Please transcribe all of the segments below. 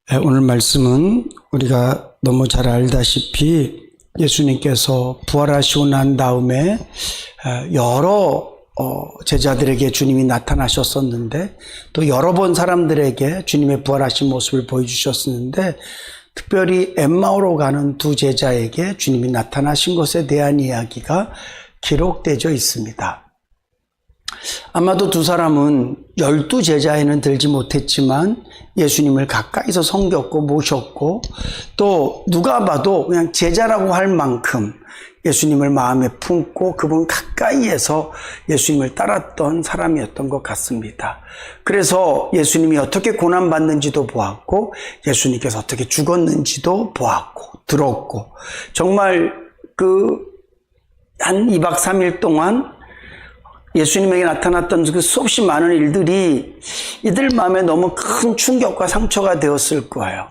오늘 말씀은 우리가 너무 잘 알다시피 예수님께서 부활하시고 난 다음에 여러 제자들에게 주님이 나타나셨었는데, 또 여러 번 사람들에게 주님의 부활하신 모습을 보여주셨었는데, 특별히 엠마오로 가는 두 제자에게 주님이 나타나신 것에 대한 이야기가 기록되어 있습니다. 아마도 두 사람은 12제자에는 들지 못했지만 예수님을 가까이서 섬겼고 모셨고, 또 누가 봐도 그냥 제자라고 할 만큼 예수님을 마음에 품고 그분 가까이에서 예수님을 따랐던 사람이었던 것 같습니다. 그래서 예수님이 어떻게 고난받는지도 보았고, 예수님께서 어떻게 죽었는지도 보았고 들었고, 정말 한 2박 3일 동안 예수님에게 나타났던 그 수없이 많은 일들이 이들 마음에 너무 큰 충격과 상처가 되었을 거예요.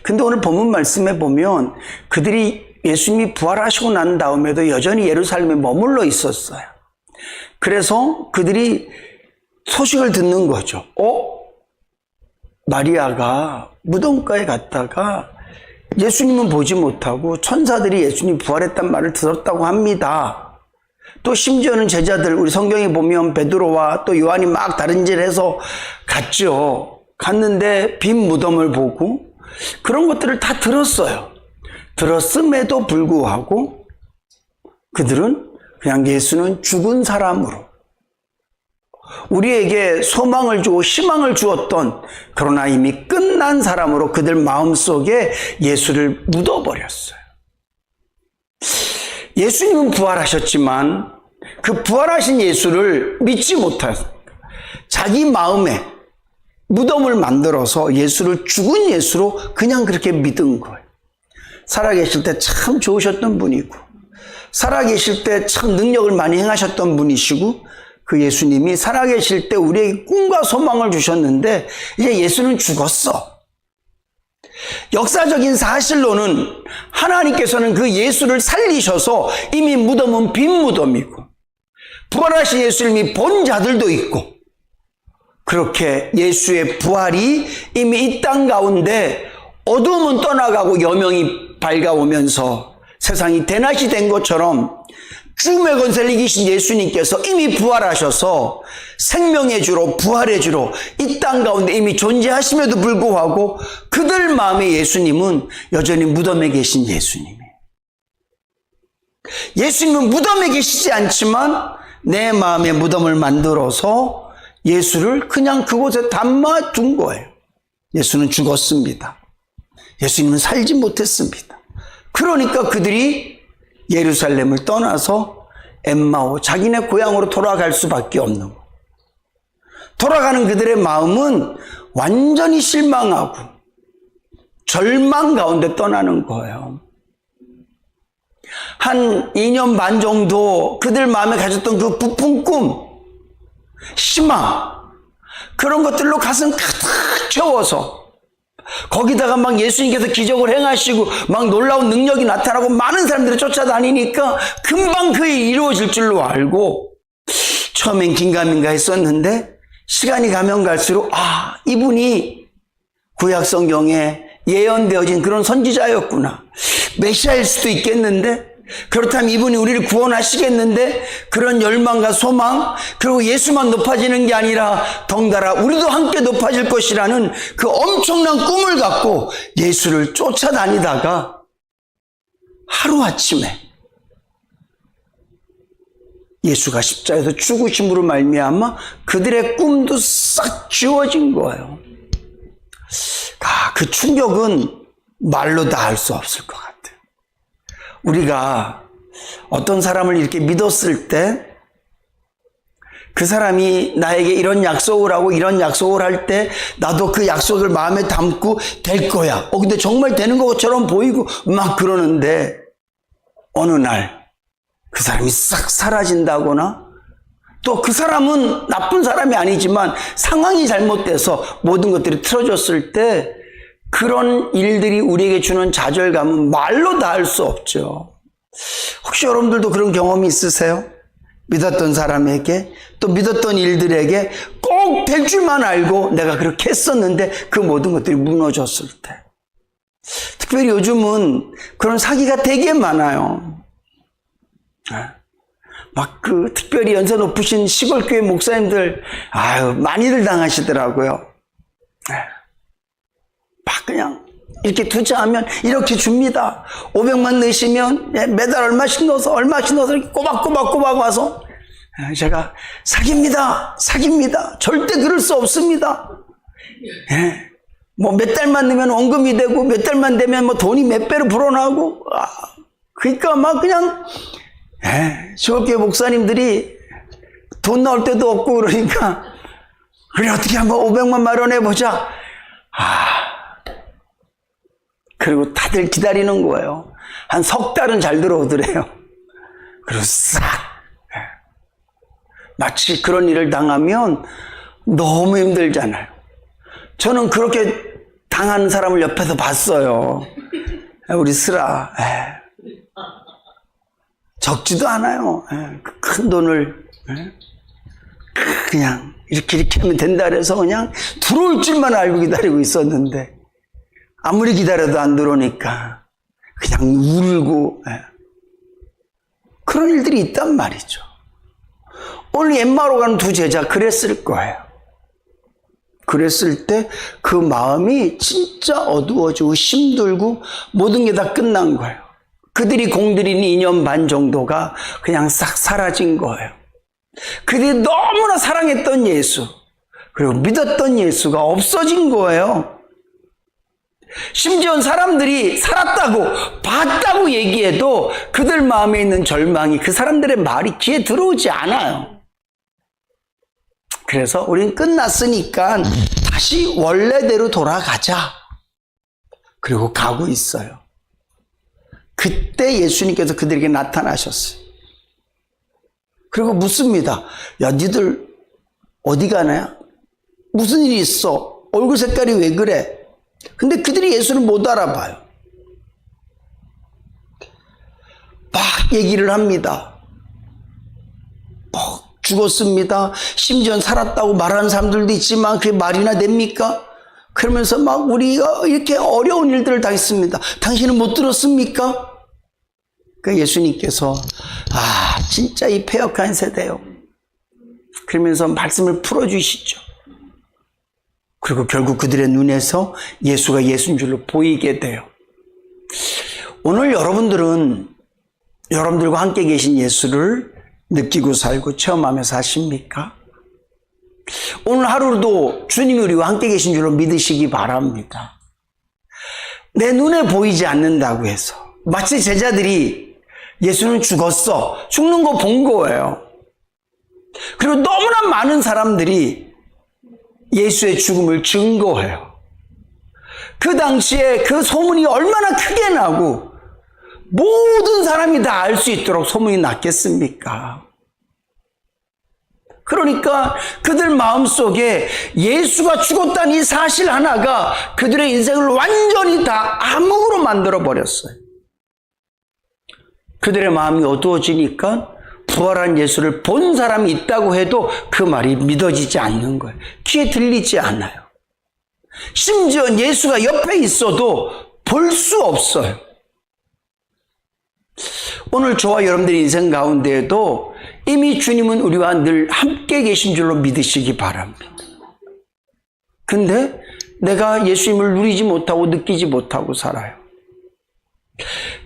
근데 오늘 본문 말씀에 보면 그들이 예수님이 부활하시고 난 다음에도 여전히 예루살렘에 머물러 있었어요. 그래서 그들이 소식을 듣는 거죠. 마리아가 무덤가에 갔다가 예수님은 보지 못하고 천사들이 예수님이 부활했단 말을 들었다고 합니다. 또 심지어는 제자들, 우리 성경에 보면 베드로와 또 요한이 막 다른 짓을 해서 갔죠. 갔는데 빈 무덤을 보고 그런 것들을 다 들었어요. 들었음에도 불구하고 그들은 그냥 예수는 죽은 사람으로, 우리에게 소망을 주고 희망을 주었던, 그러나 이미 끝난 사람으로 그들 마음속에 예수를 묻어버렸어요. 예수님은 부활하셨지만 그 부활하신 예수를 믿지 못하니까 자기 마음에 무덤을 만들어서 예수를 죽은 예수로 그냥 그렇게 믿은 거예요. 살아계실 때 참 좋으셨던 분이고, 살아계실 때 참 능력을 많이 행하셨던 분이시고, 그 예수님이 살아계실 때 우리에게 꿈과 소망을 주셨는데 이제 예수는 죽었어. 역사적인 사실로는 하나님께서는 그 예수를 살리셔서 이미 무덤은 빈 무덤이고, 부활하신 예수님이 본 자들도 있고, 그렇게 예수의 부활이 이미 이 땅 가운데 어둠은 떠나가고 여명이 밝아오면서 세상이 대낮이 된 것처럼 죽음의 권세를 이기신 예수님께서 이미 부활하셔서 생명의 주로, 부활의 주로 이 땅 가운데 이미 존재하심에도 불구하고 그들 마음의 예수님은 여전히 무덤에 계신 예수님이에요. 예수님은 무덤에 계시지 않지만 내 마음에 무덤을 만들어서 예수를 그냥 그곳에 담아둔 거예요. 예수는 죽었습니다. 예수님은 살지 못했습니다. 그러니까 그들이 예루살렘을 떠나서 엠마오, 자기네 고향으로 돌아갈 수밖에 없는 거예요. 돌아가는 그들의 마음은 완전히 실망하고 절망 가운데 떠나는 거예요. 한 2년 반 정도 그들 마음에 가졌던 그 부푼 꿈, 희망, 그런 것들로 가슴 가득 채워서, 거기다가 막 예수님께서 기적을 행하시고 막 놀라운 능력이 나타나고 많은 사람들이 쫓아다니니까 금방 그 일이 이루어질 줄로 알고 처음엔 긴가민가 했었는데, 시간이 가면 갈수록 이분이 구약 성경에 예언되어진 그런 선지자였구나, 메시아일 수도 있겠는데, 그렇다면 이분이 우리를 구원하시겠는데, 그런 열망과 소망, 그리고 예수만 높아지는 게 아니라 덩달아 우리도 함께 높아질 것이라는 그 엄청난 꿈을 갖고 예수를 쫓아다니다가 하루아침에 예수가 십자가에서 죽으심으로 말미암아 그들의 꿈도 싹 지워진 거예요. 그 충격은 말로 다 할 수 없을 것 같아요. 우리가 어떤 사람을 이렇게 믿었을 때 그 사람이 나에게 이런 약속을 하고 이런 약속을 할 때 나도 그 약속을 마음에 담고 될 거야. 근데 정말 되는 것처럼 보이고 막 그러는데 어느 날 그 사람이 싹 사라진다거나, 또 그 사람은 나쁜 사람이 아니지만 상황이 잘못돼서 모든 것들이 틀어졌을 때 그런 일들이 우리에게 주는 좌절감은 말로 다 할 수 없죠. 혹시 여러분들도 그런 경험이 있으세요? 믿었던 사람에게 또 믿었던 일들에게 꼭 될 줄만 알고 내가 그렇게 했었는데 그 모든 것들이 무너졌을 때, 특별히 요즘은 그런 사기가 되게 많아요. 막 특별히 연세 높으신 시골교회 목사님들, 많이들 당하시더라고요. 막 그냥 이렇게 투자하면 이렇게 줍니다. 500만 넣으시면 매달 얼마씩 넣어서 이렇게 꼬박꼬박 와서, 제가 사기입니다. 절대 그럴 수 없습니다. 뭐 몇 달만 넣으면 원금이 되고 몇 달만 되면 뭐 돈이 몇 배로 불어나고, 그러니까 막 그냥 시골교회 목사님들이 돈 나올 때도 없고 그러니까, 그래 어떻게 한번 500만 마련해보자. 그리고 다들 기다리는 거예요. 한 석 달은 잘 들어오더래요. 그리고 싹. 마치 그런 일을 당하면 너무 힘들잖아요. 저는 그렇게 당하는 사람을 옆에서 봤어요. 우리 슬아. 적지도 않아요. 큰 돈을 그냥 이렇게 하면 된다 그래서 그냥 들어올 줄만 알고 기다리고 있었는데, 아무리 기다려도 안 들어오니까 그냥 울고, 그런 일들이 있단 말이죠. 오늘 엠마오로 가는 두 제자 그랬을 거예요. 그랬을 때 그 마음이 진짜 어두워지고 힘들고 모든 게 다 끝난 거예요. 그들이 공들인 2년 반 정도가 그냥 싹 사라진 거예요. 그들이 너무나 사랑했던 예수, 그리고 믿었던 예수가 없어진 거예요. 심지어 사람들이 살았다고 봤다고 얘기해도 그들 마음에 있는 절망이, 그 사람들의 말이 귀에 들어오지 않아요. 그래서 우린 끝났으니까 다시 원래대로 돌아가자. 그리고 가고 있어요. 그때 예수님께서 그들에게 나타나셨어요. 그리고 묻습니다. 야, 니들 어디 가냐? 무슨 일이 있어? 얼굴 색깔이 왜 그래? 근데 그들이 예수를 못 알아봐요. 막 얘기를 합니다. 죽었습니다. 심지어 살았다고 말하는 사람들도 있지만 그게 말이나 됩니까? 그러면서 막 우리가 이렇게 어려운 일들을 당했습니다. 당신은 못 들었습니까? 그 예수님께서 진짜 이 패역한 세대요. 그러면서 말씀을 풀어주시죠. 그리고 결국 그들의 눈에서 예수가 예수인 줄로 보이게 돼요. 오늘 여러분들은 여러분들과 함께 계신 예수를 느끼고 살고 체험하며 사십니까? 오늘 하루도 주님이 우리와 함께 계신 줄로 믿으시기 바랍니다. 내 눈에 보이지 않는다고 해서, 마치 제자들이 예수는 죽었어, 죽는 거 본 거예요. 그리고 너무나 많은 사람들이 예수의 죽음을 증거해요. 그 당시에 그 소문이 얼마나 크게 나고 모든 사람이 다 알 수 있도록 소문이 났겠습니까? 그러니까 그들 마음속에 예수가 죽었다는 이 사실 하나가 그들의 인생을 완전히 다 암흑으로 만들어버렸어요. 그들의 마음이 어두워지니까 부활한 예수를 본 사람이 있다고 해도 그 말이 믿어지지 않는 거예요. 귀에 들리지 않아요. 심지어 예수가 옆에 있어도 볼 수 없어요. 오늘 저와 여러분들의 인생 가운데에도 이미 주님은 우리와 늘 함께 계신 줄로 믿으시기 바랍니다. 근데 내가 예수님을 누리지 못하고 느끼지 못하고 살아요.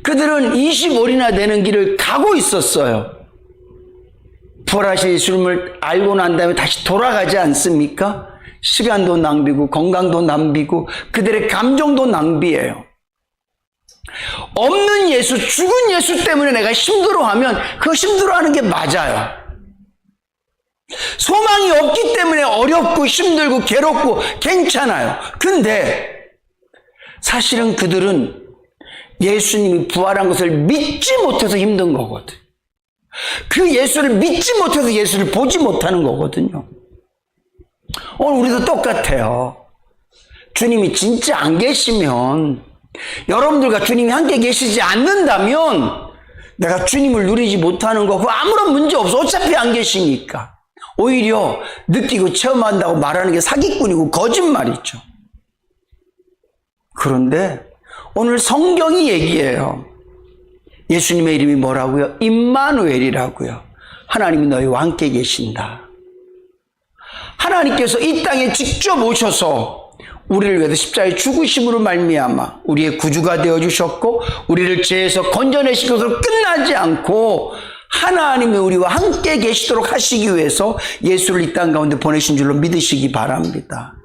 그들은 25일이나 되는 길을 가고 있었어요. 부활하신 예수님을 알고 난 다음에 다시 돌아가지 않습니까? 시간도 낭비고 건강도 낭비고 그들의 감정도 낭비예요. 없는 예수, 죽은 예수 때문에 내가 힘들어하면 그 힘들어하는 게 맞아요. 소망이 없기 때문에 어렵고 힘들고 괴롭고 괜찮아요. 근데 사실은 그들은 예수님이 부활한 것을 믿지 못해서 힘든 거거든. 그 예수를 믿지 못해서 예수를 보지 못하는 거거든요. 오늘 우리도 똑같아요. 주님이 진짜 안 계시면, 여러분들과 주님이 함께 계시지 않는다면 내가 주님을 누리지 못하는 거, 그거 아무런 문제 없어. 어차피 안 계시니까. 오히려 느끼고 체험한다고 말하는 게 사기꾼이고 거짓말이죠. 그런데 오늘 성경이 얘기해요. 예수님의 이름이 뭐라고요? 임마누엘이라고요. 하나님이 너희와 함께 계신다. 하나님께서 이 땅에 직접 오셔서 우리를 위해서 십자가에 죽으심으로 말미암아 우리의 구주가 되어주셨고, 우리를 죄에서 건져내신 것으로 끝나지 않고 하나님이 우리와 함께 계시도록 하시기 위해서 예수를 이 땅 가운데 보내신 줄로 믿으시기 바랍니다.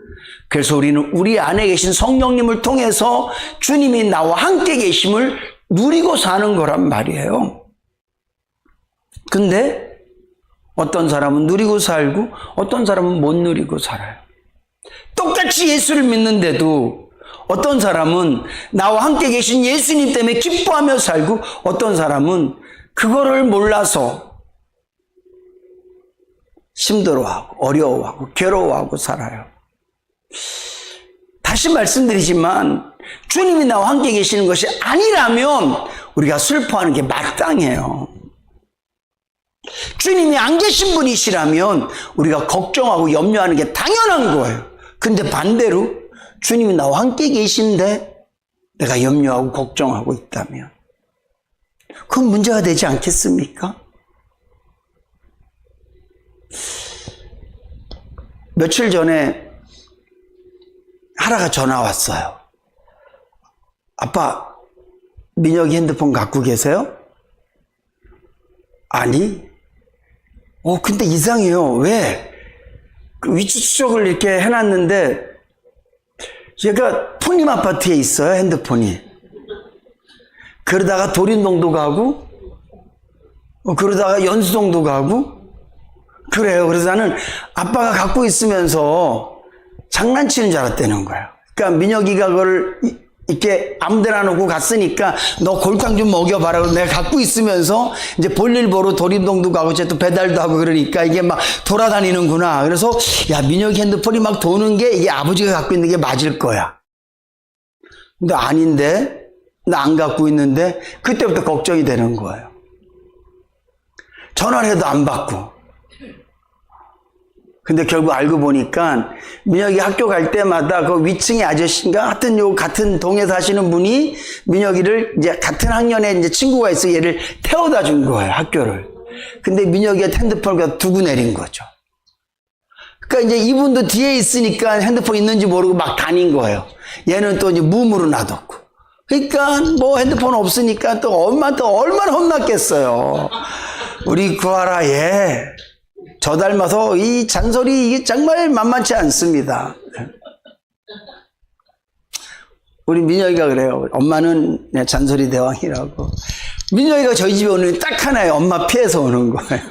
그래서 우리는 우리 안에 계신 성령님을 통해서 주님이 나와 함께 계심을 누리고 사는 거란 말이에요. 근데 어떤 사람은 누리고 살고 어떤 사람은 못 누리고 살아요. 똑같이 예수를 믿는데도 어떤 사람은 나와 함께 계신 예수님 때문에 기뻐하며 살고, 어떤 사람은 그거를 몰라서 힘들어하고 어려워하고 괴로워하고 살아요. 다시 말씀드리지만 주님이 나와 함께 계시는 것이 아니라면 우리가 슬퍼하는 게 마땅해요. 주님이 안 계신 분이시라면 우리가 걱정하고 염려하는 게 당연한 거예요. 근데 반대로 주님이 나와 함께 계신데 내가 염려하고 걱정하고 있다면 그건 문제가 되지 않겠습니까? 며칠 전에 하라가 전화 왔어요. 아빠, 민혁이 핸드폰 갖고 계세요? 아니. 근데 이상해요. 왜? 위치 추적을 이렇게 해놨는데 얘가 푸님 아파트에 있어요, 핸드폰이. 그러다가 도린동도 가고 그러다가 연수동도 가고 그래요. 그래서 나는 아빠가 갖고 있으면서 장난치는 줄 알았다는 거예요. 그러니까 민혁이가 그걸 이렇게 아무데나 놓고 갔으니까 너 골탕 좀 먹여봐라. 그래서 내가 갖고 있으면서 이제 볼일 보러 도림동도 가고 이제 또 배달도 하고 그러니까 이게 막 돌아다니는구나. 그래서 야, 민혁이 핸드폰이 막 도는 게 이게 아버지가 갖고 있는 게 맞을 거야. 근데 아닌데, 나 안 갖고 있는데 그때부터 걱정이 되는 거예요. 전화를 해도 안 받고. 근데 결국 알고 보니까 민혁이 학교 갈 때마다 그 위층의 아저씨인가 하여튼 요 같은 동에 사시는 분이 민혁이를 이제 같은 학년에 이제 친구가 있어 얘를 태워다 준 거예요, 학교를. 근데 민혁이가 핸드폰을 두고 내린 거죠. 그러니까 이제 이분도 뒤에 있으니까 핸드폰 있는지 모르고 막 다닌 거예요. 얘는 또 이제 무음으로 놔뒀고. 그러니까 뭐 핸드폰 없으니까 또 엄마한테 얼마나 혼났겠어요. 우리 구하라 얘. 저 닮아서 이 잔소리 이게 정말 만만치 않습니다. 우리 민혁이가 그래요. 엄마는 잔소리 대왕이라고. 민혁이가 저희 집에 오는 딱 하나예요. 엄마 피해서 오는 거예요.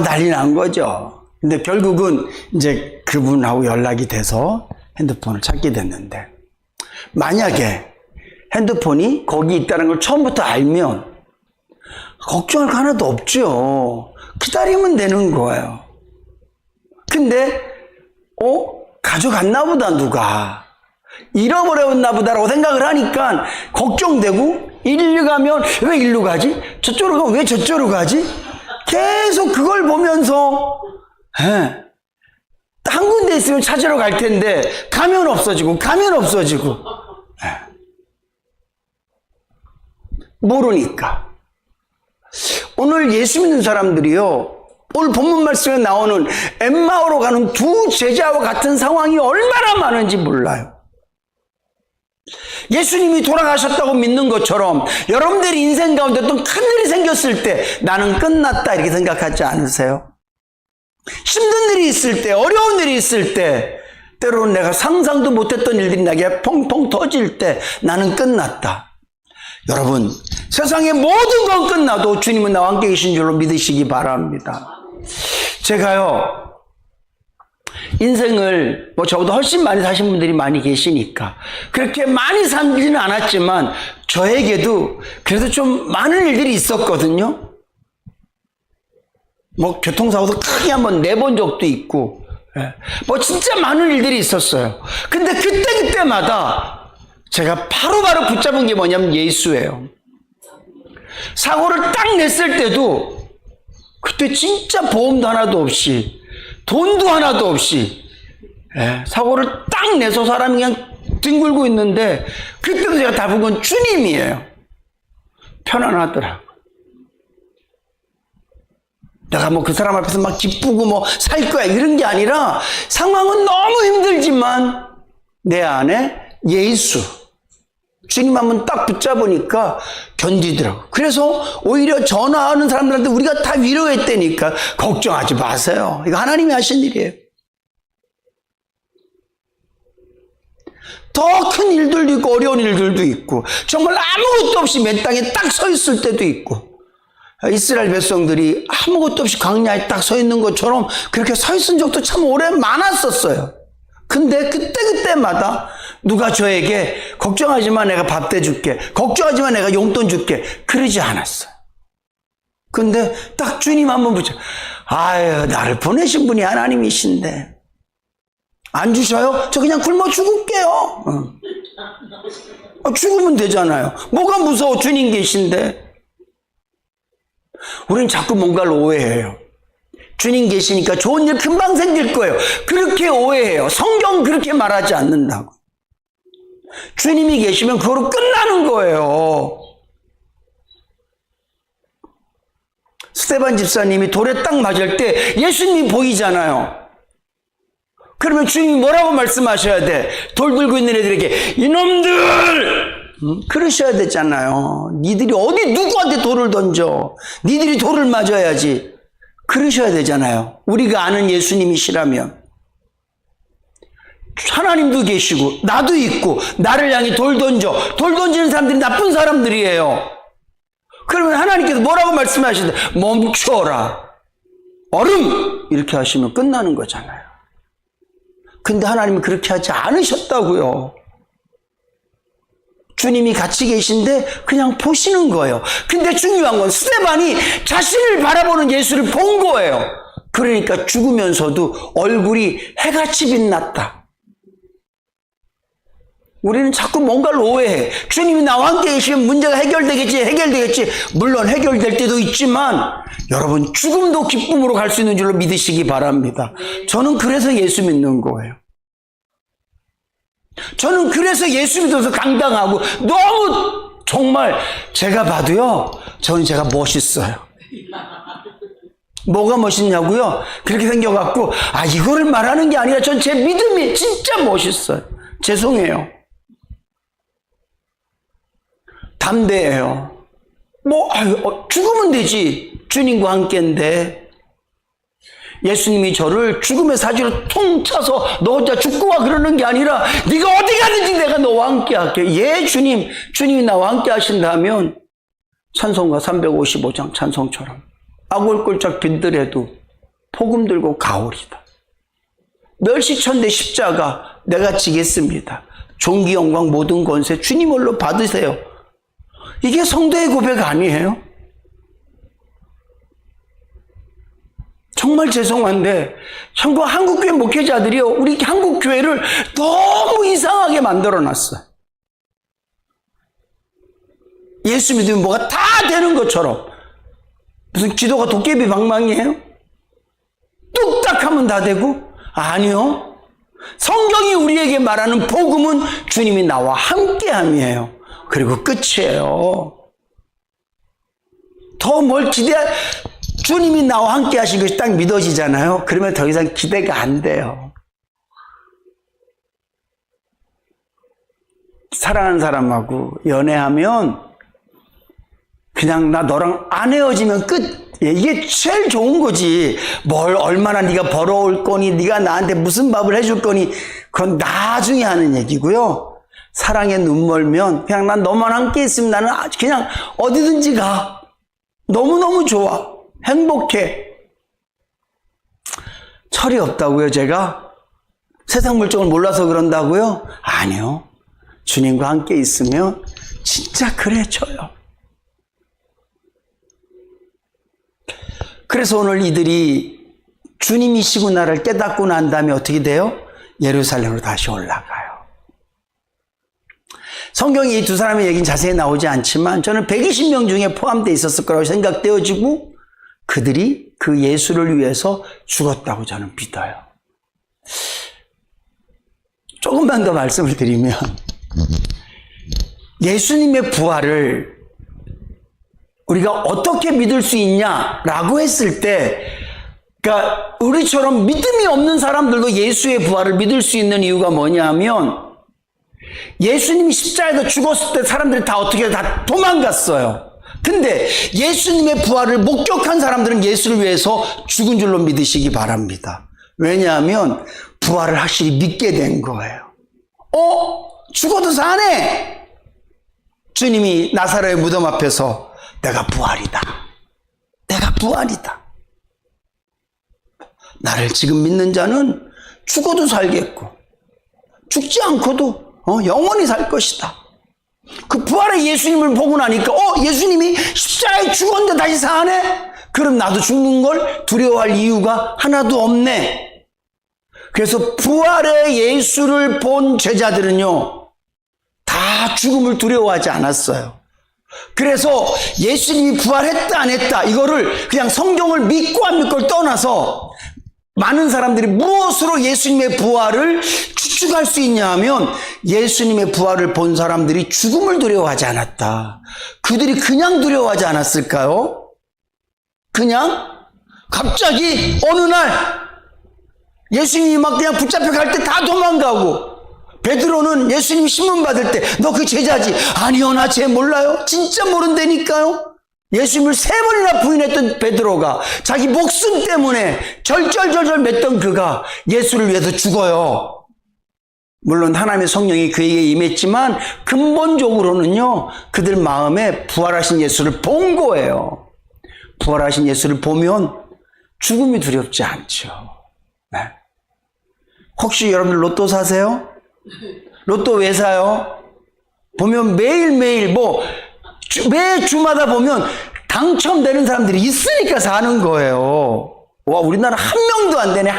난리 난 거죠. 근데 결국은 이제 그분하고 연락이 돼서 핸드폰을 찾게 됐는데, 만약에 핸드폰이 거기 있다는 걸 처음부터 알면 걱정할 거 하나도 없죠. 기다리면 되는 거예요. 근데 가져갔나 보다, 누가 잃어버렸나 보다라고 생각을 하니까 걱정되고, 일로 가면 왜 일로 가지? 저쪽으로 가면 왜 저쪽으로 가지? 계속 그걸 보면서 한 군데 있으면 찾으러 갈 텐데 가면 없어지고 모르니까. 오늘 예수 믿는 사람들이요, 오늘 본문 말씀에 나오는 엠마오로 가는 두 제자와 같은 상황이 얼마나 많은지 몰라요. 예수님이 돌아가셨다고 믿는 것처럼 여러분들의 인생 가운데 어떤 큰일이 생겼을 때 나는 끝났다 이렇게 생각하지 않으세요? 힘든 일이 있을 때, 어려운 일이 있을 때, 때로는 내가 상상도 못했던 일들이 나게 펑펑 터질 때 나는 끝났다. 여러분, 세상의 모든 건 끝나도 주님은 나와 함께 계신 줄로 믿으시기 바랍니다. 제가요, 인생을 저보다 훨씬 많이 사신 분들이 많이 계시니까 그렇게 많이 살지는 않았지만 저에게도 그래도 좀 많은 일들이 있었거든요. 교통사고도 크게 한번 내본 적도 있고, 진짜 많은 일들이 있었어요. 근데 그때마다 제가 바로바로 붙잡은 게 뭐냐면 예수예요. 사고를 딱 냈을 때도 그때 진짜 보험도 하나도 없이 돈도 하나도 없이 사고를 딱 내서 사람이 그냥 뒹굴고 있는데 그때도 제가 다 본 건 주님이에요. 편안하더라고. 내가 뭐 그 사람 앞에서 막 기쁘고 뭐 살 거야 이런 게 아니라 상황은 너무 힘들지만 내 안에 예수 주님 한번 딱 붙잡으니까 견디더라고. 그래서 오히려 전화하는 사람들한테 우리가 다 위로했다니까 걱정하지 마세요. 이거 하나님이 하신 일이에요. 더 큰 일들도 있고 어려운 일들도 있고 정말 아무것도 없이 맨 땅에 딱 서 있을 때도 있고 이스라엘 백성들이 아무것도 없이 광야에 딱 서 있는 것처럼 그렇게 서 있은 적도 참 오래 많았었어요. 근데 그때마다 누가 저에게 걱정하지 마 내가 밥 대줄게 걱정하지 마 내가 용돈 줄게 그러지 않았어요. 근데 딱 주님 한번 붙여 아유 나를 보내신 분이 하나님이신데 안 주셔요? 저 그냥 굶어 죽을게요. 죽으면 되잖아요. 뭐가 무서워 주님 계신데. 우리는 자꾸 뭔가를 오해해요. 주님 계시니까 좋은 일 금방 생길 거예요. 그렇게 오해해요. 성경 그렇게 말하지 않는다고. 주님이 계시면 그거로 끝나는 거예요. 스데반 집사님이 돌에 딱 맞을 때 예수님이 보이잖아요. 그러면 주님이 뭐라고 말씀하셔야 돼? 돌 들고 있는 애들에게 이놈들! 그러셔야 되잖아요. 니들이 어디 누구한테 돌을 던져? 니들이 돌을 맞아야지. 그러셔야 되잖아요. 우리가 아는 예수님이시라면. 하나님도 계시고 나도 있고 나를 향해 돌 던져. 돌 던지는 사람들이 나쁜 사람들이에요. 그러면 하나님께서 뭐라고 말씀하시는데 멈춰라. 얼음! 이렇게 하시면 끝나는 거잖아요. 근데 하나님은 그렇게 하지 않으셨다고요. 주님이 같이 계신데 그냥 보시는 거예요. 근데 중요한 건 스데반이 자신을 바라보는 예수를 본 거예요. 그러니까 죽으면서도 얼굴이 해같이 빛났다. 우리는 자꾸 뭔가를 오해해. 주님이 나와 함께 계시면 문제가 해결되겠지. 물론 해결될 때도 있지만 여러분 죽음도 기쁨으로 갈 수 있는 줄로 믿으시기 바랍니다. 저는 그래서 예수 믿는 거예요. 저는 그래서 예수 믿어서 강당하고 너무 정말 제가 봐도요. 저는 제가 멋있어요. 뭐가 멋있냐고요? 그렇게 생겨갖고 이거를 말하는 게 아니라 전 제 믿음이 진짜 멋있어요. 죄송해요. 담대해요. 죽으면 되지. 주님과 함께인데. 예수님이 저를 죽음의 사지로 통 차서 너 혼자 죽고 와 그러는 게 아니라 네가 어디 가든지 내가 너와 함께 할게. 예, 주님이 나와 함께 하신다면 찬송가 355장 찬송처럼 아골골짝 빈들에도 복음 들고 가오리다. 멸시천대 십자가 내가 지겠습니다. 존귀 영광 모든 권세 주님 홀로 받으세요. 이게 성도의 고백 아니에요? 정말 죄송한데 한국교회 목회자들이요 우리 한국교회를 너무 이상하게 만들어놨어요. 예수 믿으면 뭐가 다 되는 것처럼. 무슨 기도가 도깨비 방망이에요? 뚝딱 하면 다 되고? 아니요. 성경이 우리에게 말하는 복음은 주님이 나와 함께함이에요. 그리고 끝이에요. 더 뭘 주님이 나와 함께 하신 것이 딱 믿어지잖아요. 그러면 더 이상 기대가 안 돼요. 사랑하는 사람하고 연애하면 그냥 나 너랑 안 헤어지면 끝. 이게 제일 좋은 거지. 뭘 얼마나 네가 벌어올 거니 네가 나한테 무슨 밥을 해줄 거니 그건 나중에 하는 얘기고요. 사랑에 눈 멀면 그냥 난 너만 함께 있으면 나는 그냥 어디든지 가. 너무너무 좋아. 행복해. 철이 없다고요, 제가? 세상 물정을 몰라서 그런다고요? 아니요. 주님과 함께 있으면 진짜 그래 져요. 그래서 오늘 이들이 주님이시구나를 깨닫고 난 다음에 어떻게 돼요? 예루살렘으로 다시 올라가요. 성경에 이 두 사람의 얘기는 자세히 나오지 않지만 저는 120명 중에 포함되어 있었을 거라고 생각되어지고 그들이 그 예수를 위해서 죽었다고 저는 믿어요. 조금만 더 말씀을 드리면 예수님의 부활을 우리가 어떻게 믿을 수 있냐라고 했을 때, 그러니까 우리처럼 믿음이 없는 사람들도 예수의 부활을 믿을 수 있는 이유가 뭐냐면 예수님이 십자가에서 죽었을 때 사람들이 다 어떻게 다 도망갔어요. 근데 예수님의 부활을 목격한 사람들은 예수를 위해서 죽은 줄로 믿으시기 바랍니다. 왜냐하면 부활을 확실히 믿게 된 거예요. 죽어도 사네. 주님이 나사로의 무덤 앞에서 내가 부활이다. 내가 부활이다. 나를 지금 믿는 자는 죽어도 살겠고 죽지 않고도 영원히 살 것이다. 그 부활의 예수님을 보고 나니까 예수님이 십자가에 죽었는데 다시 사네? 그럼 나도 죽는 걸 두려워할 이유가 하나도 없네. 그래서 부활의 예수를 본 제자들은요 다 죽음을 두려워하지 않았어요. 그래서 예수님이 부활했다 안 했다 이거를 그냥 성경을 믿고 안 믿고를 떠나서 많은 사람들이 무엇으로 예수님의 부활을 추측할 수 있냐 하면 예수님의 부활을 본 사람들이 죽음을 두려워하지 않았다. 그들이 그냥 두려워하지 않았을까요? 그냥 갑자기 어느 날 예수님이 막 그냥 붙잡혀 갈 때 다 도망가고 베드로는 예수님 신문 받을 때 너 그 제자지? 아니요, 나 쟤 몰라요. 진짜 모른다니까요. 예수님을 3번이나 부인했던 베드로가 자기 목숨 때문에 절절절절 맸던 그가 예수를 위해서 죽어요. 물론 하나님의 성령이 그에게 임했지만 근본적으로는요 그들 마음에 부활하신 예수를 본 거예요. 부활하신 예수를 보면 죽음이 두렵지 않죠. 네. 혹시 여러분들 로또 사세요? 로또 왜 사요? 보면 매일매일 매 주마다 보면 당첨되는 사람들이 있으니까 사는 거예요. 와, 우리나라 한 명도 안 되네.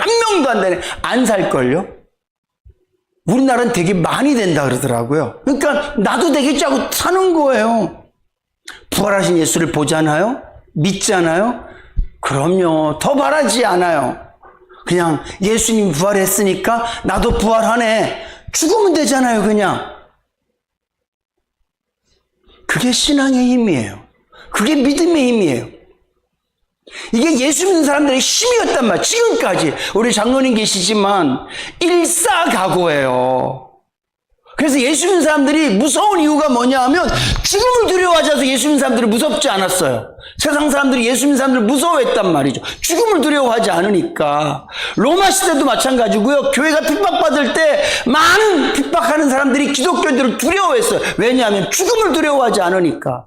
안 살걸요? 우리나라는 되게 많이 된다 그러더라고요. 그러니까 나도 되겠지 하고 사는 거예요. 부활하신 예수를 보잖아요? 믿잖아요? 그럼요. 더 바라지 않아요. 그냥 예수님이 부활했으니까 나도 부활하네. 죽으면 되잖아요, 그냥. 그게 신앙의 힘이에요. 그게 믿음의 힘이에요. 이게 예수 믿는 사람들의 힘이었단 말이에요. 지금까지 우리 장로님 계시지만 일사각오예요. 그래서 예수 믿는 사람들이 무서운 이유가 뭐냐 하면 죽음을 두려워하지 않아서 예수 믿는 사람들이 무섭지 않았어요. 세상 사람들이 예수 믿는 사람들을 무서워했단 말이죠. 죽음을 두려워하지 않으니까. 로마 시대도 마찬가지고요. 교회가 핍박받을 때 많은 핍박하는 사람들이 기독교인들을 두려워했어요. 왜냐하면 죽음을 두려워하지 않으니까.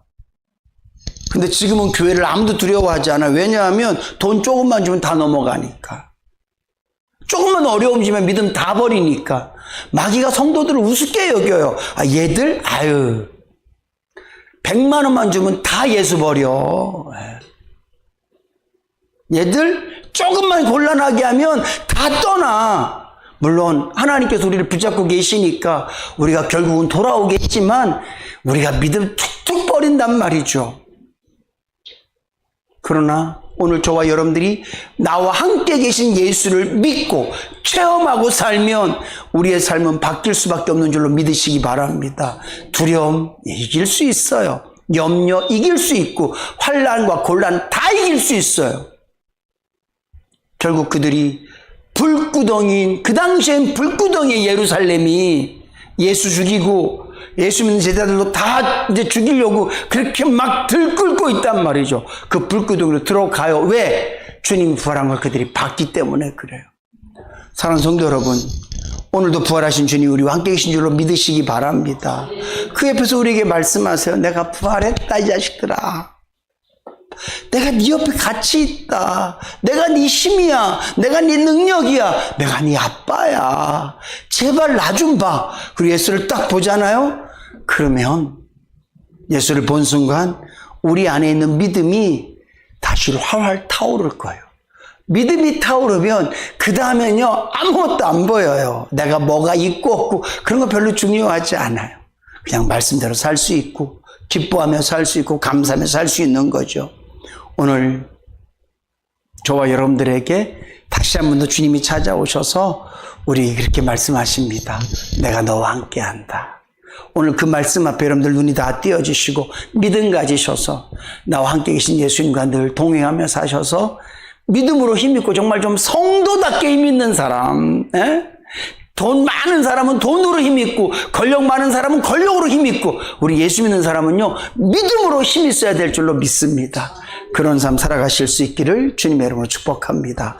근데 지금은 교회를 아무도 두려워하지 않아요. 왜냐하면 돈 조금만 주면 다 넘어가니까. 조금만 어려움지면 믿음 다 버리니까. 마귀가 성도들을 우습게 여겨요. 얘들? 100만 원만 주면 다 예수 버려. 얘들 조금만 곤란하게 하면 다 떠나. 물론 하나님께서 우리를 붙잡고 계시니까 우리가 결국은 돌아오겠지만 우리가 믿음 툭툭 버린단 말이죠. 그러나 오늘 저와 여러분들이 나와 함께 계신 예수를 믿고 체험하고 살면 우리의 삶은 바뀔 수밖에 없는 줄로 믿으시기 바랍니다. 두려움 이길 수 있어요. 염려 이길 수 있고 환난과 곤란 다 이길 수 있어요. 결국 그들이 불구덩이인 그 당시엔 불구덩이의 예루살렘이 예수 죽이고 예수 믿는 제자들도 다 이제 죽이려고 그렇게 막 들끓고 있단 말이죠. 그 불구덩이로 들어가요. 왜? 주님이 부활한 걸 그들이 봤기 때문에 그래요. 사랑하는 성도 여러분, 오늘도 부활하신 주님이 우리와 함께 계신 줄로 믿으시기 바랍니다. 그 옆에서 우리에게 말씀하세요. 내가 부활했다, 이 자식들아. 내가 네 옆에 같이 있다. 내가 네 힘이야. 내가 네 능력이야. 내가 네 아빠야. 제발 나 좀 봐. 그리고 예수를 딱 보잖아요. 그러면 예수를 본 순간 우리 안에 있는 믿음이 다시 활활 타오를 거예요. 믿음이 타오르면 그 다음엔요 아무것도 안 보여요. 내가 뭐가 있고 없고 그런 거 별로 중요하지 않아요. 그냥 말씀대로 살 수 있고 기뻐하며 살 수 있고 감사하며 살 수 있는 거죠. 오늘 저와 여러분들에게 다시 한 번 더 주님이 찾아오셔서 우리 그렇게 말씀하십니다. 내가 너와 함께한다. 오늘 그 말씀 앞에 여러분들 눈이 다 띄어지시고 믿음 가지셔서 나와 함께 계신 예수님과 늘 동행하며 사셔서 믿음으로 힘있고 정말 좀 성도답게 힘있는 사람, 돈 많은 사람은 돈으로 힘있고 권력 많은 사람은 권력으로 힘있고 우리 예수 믿는 사람은요 믿음으로 힘있어야 될 줄로 믿습니다. 그런 삶 살아가실 수 있기를 주님의 이름으로 축복합니다.